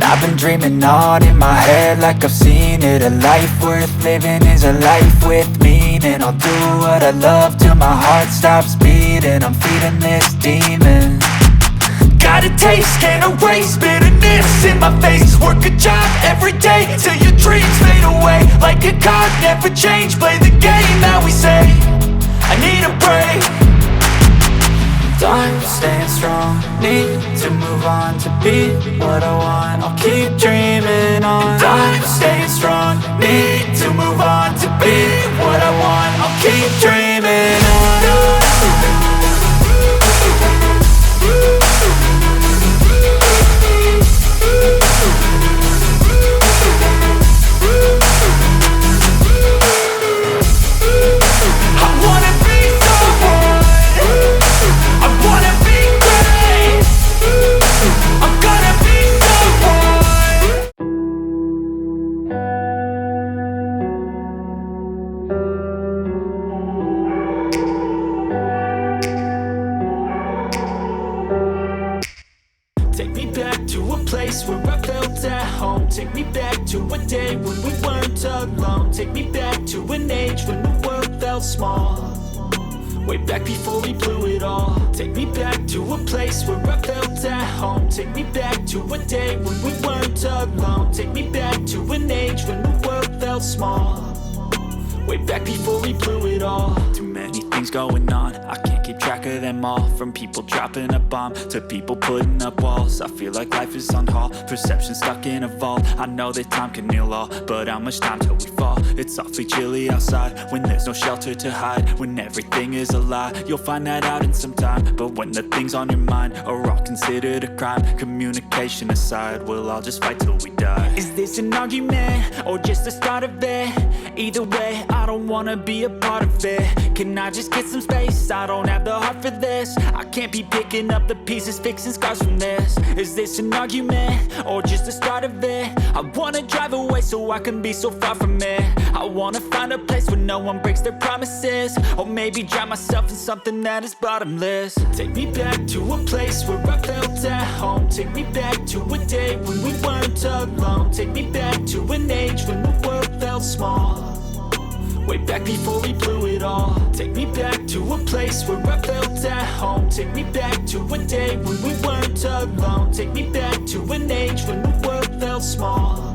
I've been dreaming on in my head like I've seen it. A life worth living is a life with meaning. I'll do what I love till my heart stops beating. I'm feeding this demon. Got a taste, can't erase bitterness in my face. Work a job every day till your dreams fade away. Like a card, never change, play the game that we say. I need a break. I'm staying strong, need to move on to be what I want. I'll keep dreaming on. I'm staying strong, need to move on to be what I want. I'll keep dreaming on. Take me back to a place where I felt at home. Take me back to a day when we weren't alone. Take me back to an age when the world felt small. Way back before we blew it all. Take me back to a place where I felt at home. Take me back to a day when we weren't alone. Take me back to an age when the world felt small. Way back before we blew it all. Too many things going on, I can't keep track of them all. From people dropping a bomb to people putting up walls. I feel like life is on hold, perception stuck in a vault. I know that time can heal all, but how much time till we fall? It's awfully chilly outside when there's no shelter to hide. When everything is a lie, you'll find that out in some time. But when the things on your mind are all considered a crime, communication aside, we'll all just fight till we die. Is this an argument or just the start of it? Either way, I don't wanna be a part of it. Can I just get some space? I don't have the heart for this. I can't be picking up the pieces, fixing scars from this. Is this an argument or just the start of it? I wanna drive away so I can be so far from it. I wanna find a place where no one breaks their promises. Or maybe drown myself in something that is bottomless. Take me back to a place where I felt at home. Take me back to a day when we weren't alone. Take me back to an age when the world felt small. Way back before we blew it all. Take me back to a place where I felt at home. Take me back to a day when we weren't alone. Take me back to an age when the world felt small.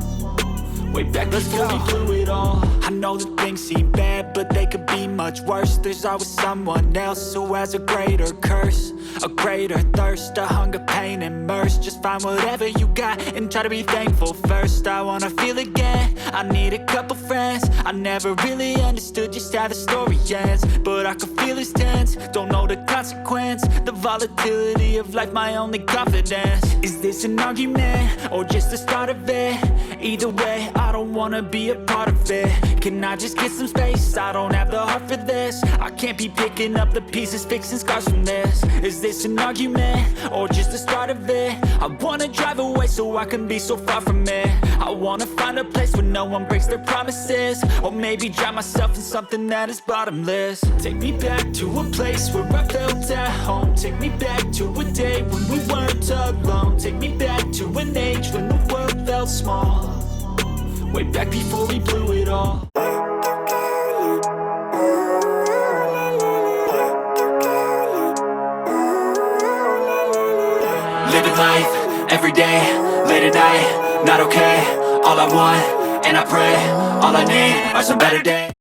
Way back before we blew it all. I know that things seem bad, but they could be much worse. There's always someone else who has a greater curse, a greater thirst, a hunger, pain, and mercy. Just find whatever you got and try to be thankful first. I wanna feel again, I need a couple friends. I never really understood just how the story ends, but I can feel it's tense, don't know the consequence. The volatility of life, my only confidence. Is this an argument or just the start of it? Either way, I don't wanna be a part of it. Can I just get some space? I don't have the heart for this. I can't be picking up the pieces, fixing scars from this. Is this an argument or just the start of it? I wanna drive away so I can be so far from it. I wanna find a place where no one breaks their promises. Or maybe drown myself in something that is bottomless. Take me back to a place where I felt at home. Take me back to a day when we weren't alone. Take me back to an age when the world felt small. Way back before we blew it all. Living life, every day, late at night, not okay. All I want, and I pray, all I need are some better days.